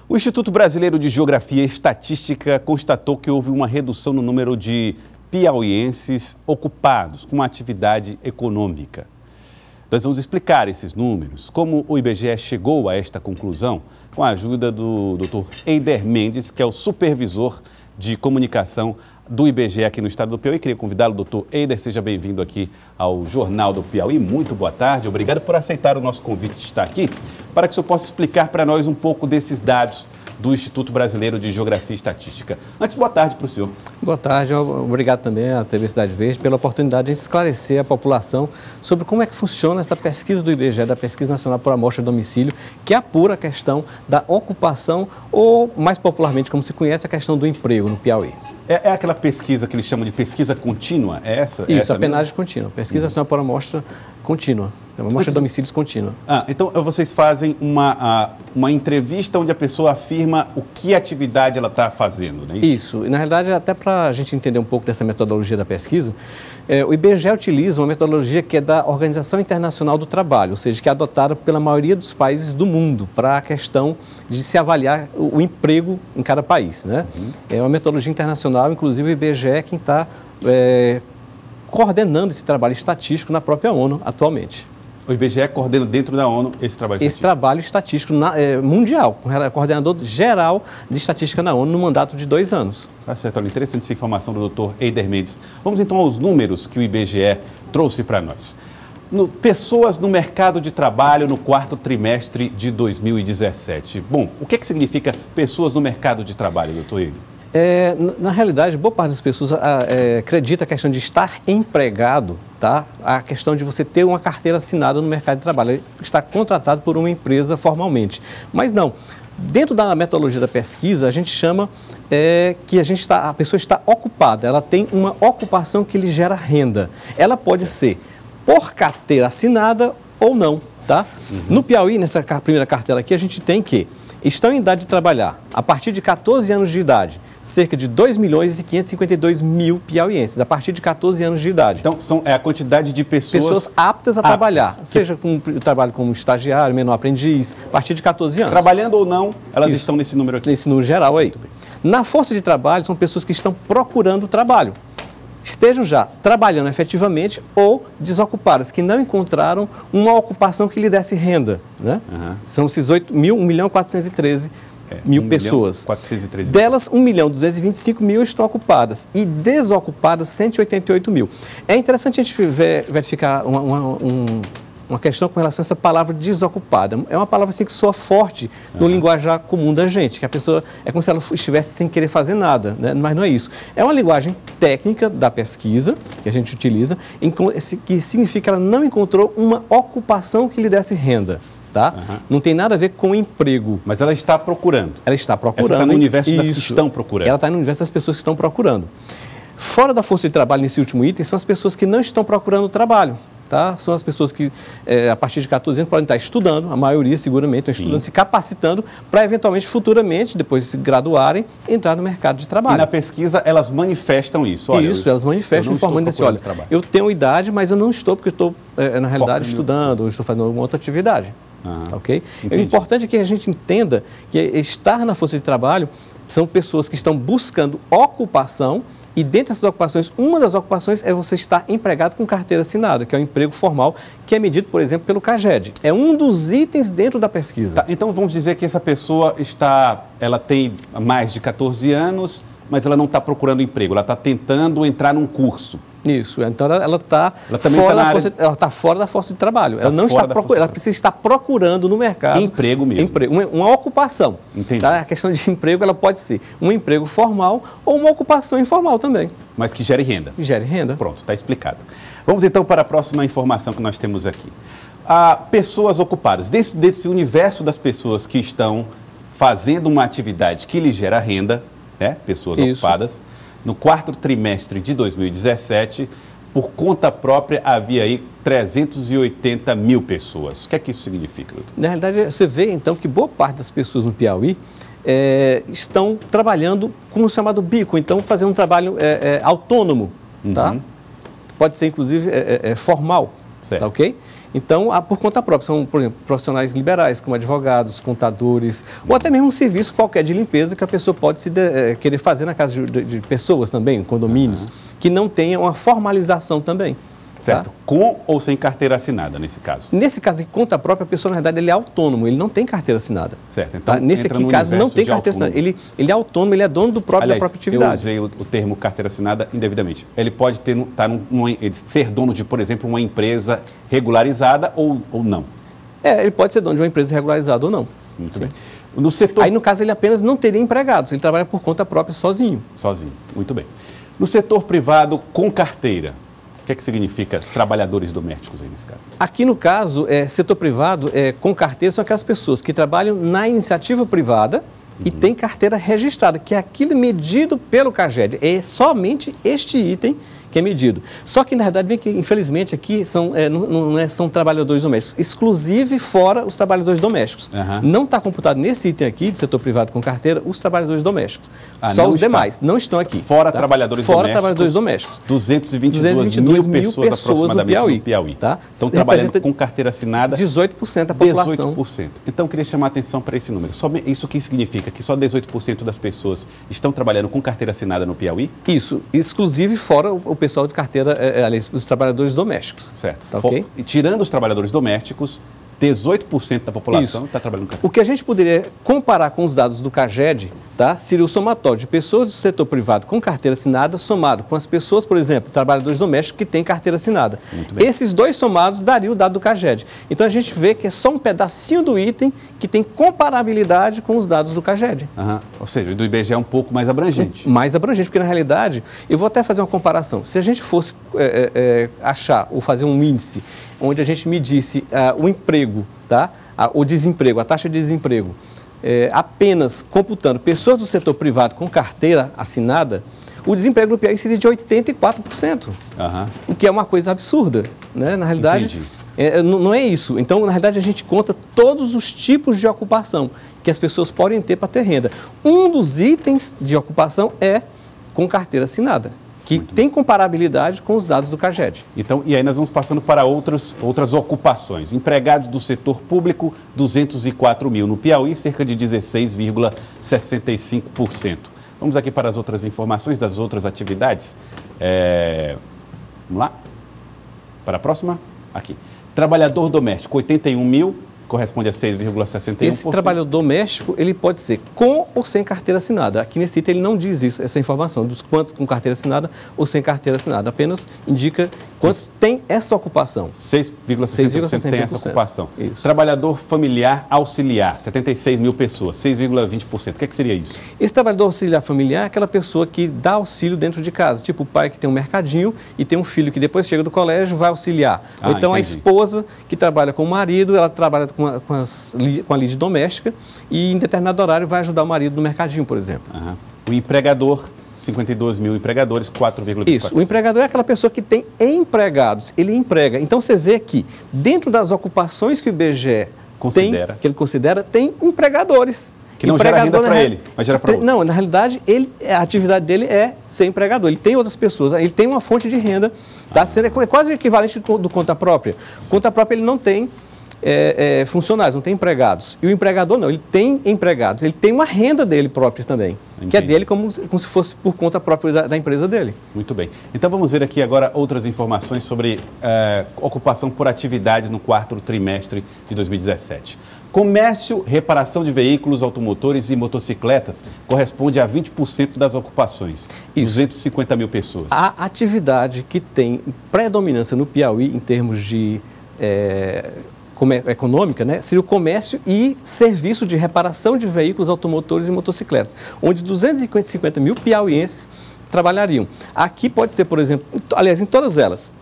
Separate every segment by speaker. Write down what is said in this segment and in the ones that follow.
Speaker 1: O Instituto Brasileiro de Geografia e Estatística constatou que houve uma redução no número de piauienses ocupados com uma atividade econômica. Nós vamos explicar esses números, como o IBGE chegou a esta conclusão, com a ajuda do Dr. Eider Mendes, que é o supervisor de comunicação do IBGE aqui no estado do Piauí. Queria convidá-lo, doutor Eider, seja bem-vindo aqui ao Jornal do Piauí. Muito boa tarde, obrigado por aceitar o nosso convite de estar aqui, para que o senhor possa explicar para nós um pouco desses dados do Instituto Brasileiro de Geografia e Estatística. Antes, boa tarde para o senhor.
Speaker 2: Boa tarde, obrigado também à TV Cidade Verde pela oportunidade de esclarecer a população sobre como é que funciona essa pesquisa do IBGE, da Pesquisa Nacional por Amostra de Domicílio, que apura a questão da ocupação ou, mais popularmente, como se conhece, a questão do emprego no Piauí.
Speaker 1: É aquela pesquisa que eles chamam de pesquisa contínua? É essa?
Speaker 2: Isso, a penagem contínua, Pesquisa Nacional por Amostra contínua. É uma amostra de domicílios contínua.
Speaker 1: Então vocês fazem uma entrevista onde a pessoa afirma o que atividade ela está fazendo, não é isso?
Speaker 2: Isso. E, na realidade, até para a gente entender um pouco dessa metodologia da pesquisa, o IBGE utiliza uma metodologia que é da Organização Internacional do Trabalho, ou seja, que é adotada pela maioria dos países do mundo para a questão de se avaliar o emprego em cada país, né? É uma metodologia internacional, inclusive o IBGE é quem está coordenando esse trabalho estatístico na própria ONU atualmente.
Speaker 1: O IBGE coordena dentro da ONU esse trabalho estatístico?
Speaker 2: Esse trabalho estatístico mundial, coordenador geral de estatística na ONU no mandato de 2 anos.
Speaker 1: Tá certo, olha, interessante essa informação do Dr. Eider Mendes. Vamos então aos números que o IBGE trouxe para nós. Pessoas no mercado de trabalho no 4º trimestre de 2017. Bom, o que significa pessoas no mercado de trabalho, doutor Eider?
Speaker 2: Na realidade, boa parte das pessoas acredita a questão de estar empregado, tá? A questão de você ter uma carteira assinada no mercado de trabalho, estar contratado por uma empresa formalmente. Mas não. Dentro da metodologia da pesquisa, a gente chama que a pessoa está ocupada, ela tem uma ocupação que lhe gera renda. Ela pode ser por carteira assinada ou não, tá? No Piauí, nessa primeira cartela aqui, a gente tem que estão em idade de trabalhar a partir de 14 anos de idade, cerca de 2.552.000 piauienses, a partir de 14 anos de idade.
Speaker 1: Então, é a quantidade de pessoas
Speaker 2: aptas a trabalhar, seja com trabalho como estagiário, menor aprendiz, a partir de 14 anos.
Speaker 1: Trabalhando ou não, elas estão nesse número aqui.
Speaker 2: Nesse número geral aí. Na força de trabalho, são pessoas que estão procurando trabalho. Estejam já trabalhando efetivamente ou desocupadas, que não encontraram uma ocupação que lhe desse renda, né? São esses 1.413.000 pessoas. 413 Delas, 1.225.000 estão ocupadas e desocupadas 188.000. É interessante a gente verificar uma questão com relação a essa palavra desocupada. É uma palavra assim que soa forte no linguajar comum da gente, que a pessoa é como se ela estivesse sem querer fazer nada, né? Mas não é isso. É uma linguagem técnica da pesquisa que a gente utiliza, que significa que ela não encontrou uma ocupação que lhe desse renda. Tá? Não tem nada a ver com emprego.
Speaker 1: Mas ela está procurando.
Speaker 2: Ela está procurando.
Speaker 1: Ela está no universo das que estão procurando.
Speaker 2: Ela está no universo das pessoas que estão procurando. Fora da força de trabalho, nesse último item, são as pessoas que não estão procurando trabalho. Tá? São as pessoas que, a partir de 14 anos, podem estar estudando, a maioria seguramente, estão estudando, se capacitando para, eventualmente, futuramente, depois de se graduarem, entrar no mercado de trabalho.
Speaker 1: E na pesquisa, elas manifestam isso.
Speaker 2: Olha, elas manifestam informando assim, olha, eu tenho idade, mas eu não estou, porque eu estou, na realidade, estudando, ou estou fazendo alguma outra atividade. Ok? O importante é que a gente entenda que estar na força de trabalho são pessoas que estão buscando ocupação. E dentre essas ocupações, uma das ocupações é você estar empregado com carteira assinada, que é o emprego formal, que é medido, por exemplo, pelo CAGED. É um dos itens dentro da pesquisa.
Speaker 1: Tá, então vamos dizer que essa pessoa ela tem mais de 14 anos, mas ela não está procurando emprego, ela está tentando entrar num curso.
Speaker 2: Isso, então ela está fora da força de trabalho. Ela não está procurando, ela precisa estar procurando no mercado.
Speaker 1: Emprego mesmo.
Speaker 2: Uma ocupação.
Speaker 1: Entendi.
Speaker 2: Tá? A questão de emprego, ela pode ser um emprego formal ou uma ocupação informal também.
Speaker 1: Mas que gere renda.
Speaker 2: Gere renda.
Speaker 1: Pronto, está explicado. Vamos então para a próxima informação que nós temos aqui. Pessoas ocupadas. Desse universo das pessoas que estão fazendo uma atividade que lhe gera renda, pessoas ocupadas, no 4º trimestre de 2017, por conta própria, havia aí 380.000 pessoas. O que é que isso significa, doutor?
Speaker 2: Na realidade, você vê, então, que boa parte das pessoas no Piauí estão trabalhando com o chamado bico, então, fazendo um trabalho autônomo, tá? Pode ser, inclusive, formal, tá ok? Então, por conta própria, são, por exemplo, profissionais liberais, como advogados, contadores, ou até mesmo um serviço qualquer de limpeza que a pessoa pode querer fazer na casa de pessoas também, condomínios, que não tenha uma formalização também.
Speaker 1: Certo. Tá? Com ou sem carteira assinada, nesse caso?
Speaker 2: Nesse caso, em conta própria, a pessoa, na verdade, ele é autônomo, ele não tem carteira assinada.
Speaker 1: Certo. Então,
Speaker 2: nesse aqui, caso, não tem carteira assinada. Ele é autônomo, ele é dono da própria atividade.
Speaker 1: Eu usei o termo carteira assinada indevidamente. Ele pode ser dono de, por exemplo, uma empresa regularizada ou não?
Speaker 2: Ele pode ser dono de uma empresa regularizada ou não.
Speaker 1: Muito bem. No setor...
Speaker 2: Aí, no caso, ele apenas não teria empregados, ele trabalha por conta própria sozinho.
Speaker 1: Sozinho, muito bem. No setor privado com carteira, o que é que significa trabalhadores domésticos aí nesse caso?
Speaker 2: Aqui no caso, setor privado com carteira são aquelas pessoas que trabalham na iniciativa privada e têm carteira registrada, que é aquilo medido pelo CAGED. É somente este item que é medido. Só que, na verdade, bem que, infelizmente, aqui são trabalhadores domésticos, exclusive fora os trabalhadores domésticos. Não está computado nesse item aqui, de setor privado com carteira, os trabalhadores domésticos. Só os demais não estão aqui.
Speaker 1: Fora trabalhadores domésticos.
Speaker 2: Fora trabalhos domésticos.
Speaker 1: 222 mil pessoas aproximadamente no Piauí.
Speaker 2: Tá?
Speaker 1: Estão trabalhando com carteira assinada.
Speaker 2: 18% da população.
Speaker 1: 18%. Então, eu queria chamar a atenção para esse número. Isso que significa que só 18% das pessoas estão trabalhando com carteira assinada no Piauí?
Speaker 2: Isso, exclusive fora o pessoal de carteira, aliás, os trabalhadores domésticos.
Speaker 1: Certo.
Speaker 2: Tá, okay?
Speaker 1: E tirando os trabalhadores domésticos, 18% da população está trabalhando com carteira.
Speaker 2: O que a gente poderia comparar com os dados do CAGED, tá, seria o somatório de pessoas do setor privado com carteira assinada somado com as pessoas, por exemplo, trabalhadores domésticos que têm carteira assinada. Esses dois somados dariam o dado do CAGED. Então, a gente vê que é só um pedacinho do item que tem comparabilidade com os dados do CAGED.
Speaker 1: Ou seja, o do IBGE é um pouco mais abrangente.
Speaker 2: Mais abrangente, porque na realidade, eu vou até fazer uma comparação. Se a gente fosse achar ou fazer um índice onde a gente medisse o emprego, tá? O desemprego, a taxa de desemprego, apenas computando pessoas do setor privado com carteira assinada, o desemprego no Piauí seria de 84%, o que é uma coisa absurda, né? Na realidade, não é isso. Então, na realidade, a gente conta todos os tipos de ocupação que as pessoas podem ter para ter renda. Um dos itens de ocupação é com carteira assinada, que tem comparabilidade com os dados do CAGED.
Speaker 1: Então, e aí nós vamos passando para outras ocupações. Empregados do setor público, 204 mil. No Piauí, cerca de 16,65%. Vamos aqui para as outras informações das outras atividades. Vamos lá? Para a próxima? Aqui. Trabalhador doméstico, 81 mil. Corresponde a 6,61%.
Speaker 2: Esse trabalhador doméstico, ele pode ser com ou sem carteira assinada. Aqui nesse item ele não diz isso, essa informação, dos quantos com carteira assinada ou sem carteira assinada. Apenas indica quantos tem essa ocupação.
Speaker 1: 6,60% tem essa ocupação.
Speaker 2: Isso.
Speaker 1: Trabalhador familiar auxiliar, 76 mil pessoas, 6,20%. O que seria isso?
Speaker 2: Esse trabalhador auxiliar familiar é aquela pessoa que dá auxílio dentro de casa. Tipo o pai que tem um mercadinho e tem um filho que depois chega do colégio vai auxiliar. Ou então a esposa que trabalha com o marido, ela trabalha com a lide doméstica e em determinado horário vai ajudar o marido no mercadinho, por exemplo.
Speaker 1: O empregador, 52 mil empregadores, 4,24%.
Speaker 2: Isso, o empregador é aquela pessoa que tem empregados, ele emprega. Então você vê que dentro das ocupações que o IBGE considera, tem empregadores.
Speaker 1: Que não gera renda para ele, mas gera para outro.
Speaker 2: Não, na realidade, a atividade dele é ser empregador. Ele tem outras pessoas, ele tem uma fonte de renda, é quase equivalente do conta própria. Conta própria ele não tem funcionários, não tem empregados. E o empregador não, ele tem empregados, ele tem uma renda dele própria também, que é dele como se fosse por conta própria da empresa dele.
Speaker 1: Muito bem. Então vamos ver aqui agora outras informações sobre ocupação por atividade no quarto trimestre de 2017. Comércio, reparação de veículos, automotores e motocicletas corresponde a 20% das ocupações, 250 mil pessoas.
Speaker 2: A atividade que tem predominância no Piauí em termos de econômica, né, seria o comércio e serviço de reparação de veículos, automotores e motocicletas, onde 250 mil piauienses trabalhariam. Aqui pode ser, por exemplo, aliás, em todas elas,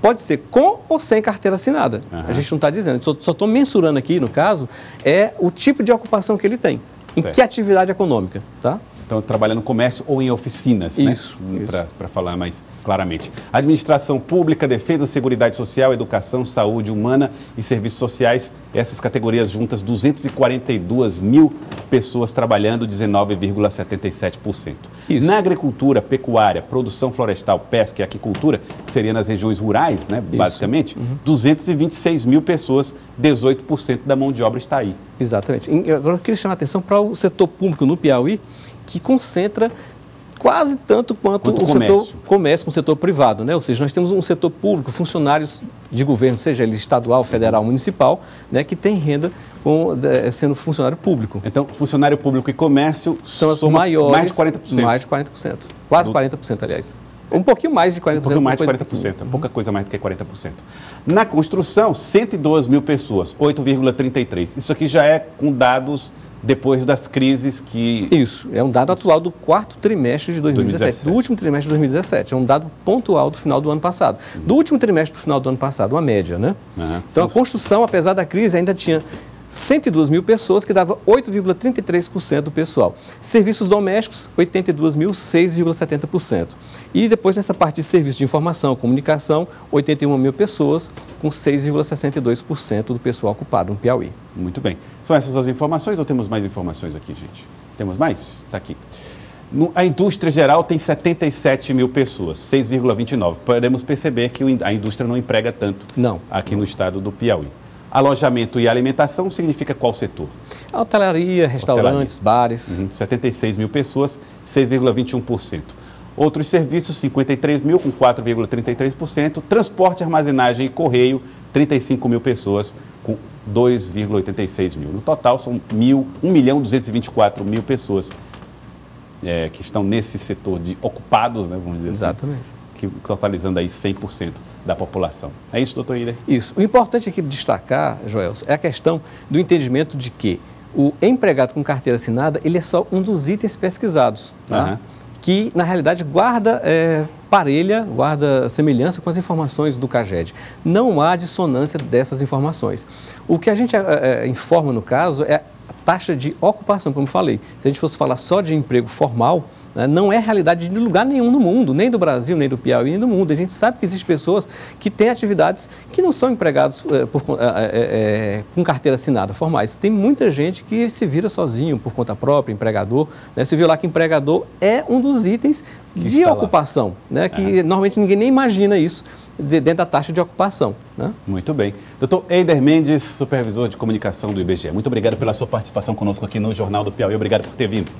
Speaker 2: pode ser com ou sem carteira assinada. A gente não está dizendo, só estou mensurando aqui, no caso, o tipo de ocupação que ele tem. Em que atividade econômica, tá?
Speaker 1: Então, trabalhando no comércio ou em oficinas,
Speaker 2: isso,
Speaker 1: né? Para falar mais claramente. Administração pública, defesa, seguridade social, educação, saúde humana e serviços sociais. Essas categorias juntas, 242 mil pessoas trabalhando, 19,77%. Na agricultura, pecuária, produção florestal, pesca e aquicultura, que seria nas regiões rurais, né, basicamente, 226 mil pessoas, 18% da mão de obra está aí.
Speaker 2: Exatamente. Agora eu queria chamar a atenção para o setor público no Piauí, que concentra quase tanto quanto o setor comércio com o setor privado, né? Ou seja, nós temos um setor público, funcionários de governo, seja ele estadual, federal, municipal, né, que tem renda sendo funcionário público.
Speaker 1: Então, funcionário público e comércio
Speaker 2: são as maiores,
Speaker 1: mais de 40%.
Speaker 2: Mais de 40%. Quase 40%, aliás. Um pouquinho mais de 40%.
Speaker 1: Um pouquinho mais de 40%, pouca coisa mais do que 40%. Na construção, 102 mil pessoas, 8,33%. Isso aqui já é com dados depois das crises que...
Speaker 2: Isso, é um dado atual do quarto trimestre de 2017, do último trimestre de 2017. É um dado pontual do final do ano passado. Do último trimestre para o final do ano passado, uma média, né? Então, a construção, apesar da crise, ainda tinha 102 mil pessoas, que dava 8,33% do pessoal. Serviços domésticos, 82 mil, 6,70%. E depois, nessa parte de serviços de informação, comunicação, 81 mil pessoas, com 6,62% do pessoal ocupado no Piauí.
Speaker 1: Muito bem. São essas as informações ou temos mais informações aqui, gente? Temos mais? Está aqui. A indústria geral tem 77 mil pessoas, 6,29%. Podemos perceber que a indústria não emprega tanto aqui no estado do Piauí. Alojamento e alimentação significa qual setor?
Speaker 2: Hotelaria, restaurantes, bares.
Speaker 1: 76 mil pessoas, 6,21%. Outros serviços, 53 mil, com 4,33%. Transporte, armazenagem e correio, 35 mil pessoas, com 2,86 mil. No total, são 1.224.000 pessoas que estão nesse setor de ocupados, né, vamos dizer assim.
Speaker 2: Exatamente.
Speaker 1: Totalizando aí 100% da população. É isso, doutor Ider?
Speaker 2: Isso. O importante aqui destacar, Joelson, é a questão do entendimento de que o empregado com carteira assinada, ele é só um dos itens pesquisados, tá? Que, na realidade, guarda guarda semelhança com as informações do CAGED. Não há dissonância dessas informações. O que a gente informa, no caso, é a taxa de ocupação, como eu falei. Se a gente fosse falar só de emprego formal, não é realidade de lugar nenhum no mundo, nem do Brasil, nem do Piauí, nem do mundo. A gente sabe que existem pessoas que têm atividades que não são empregados com carteira assinada, formais. Tem muita gente que se vira sozinho, por conta própria, empregador. Né? Você viu lá que empregador é um dos itens de ocupação, né? Que normalmente ninguém nem imagina isso dentro da taxa de ocupação. Né?
Speaker 1: Muito bem. Doutor Eider Mendes, supervisor de comunicação do IBGE. Muito obrigado pela sua participação conosco aqui no Jornal do Piauí. Obrigado por ter vindo.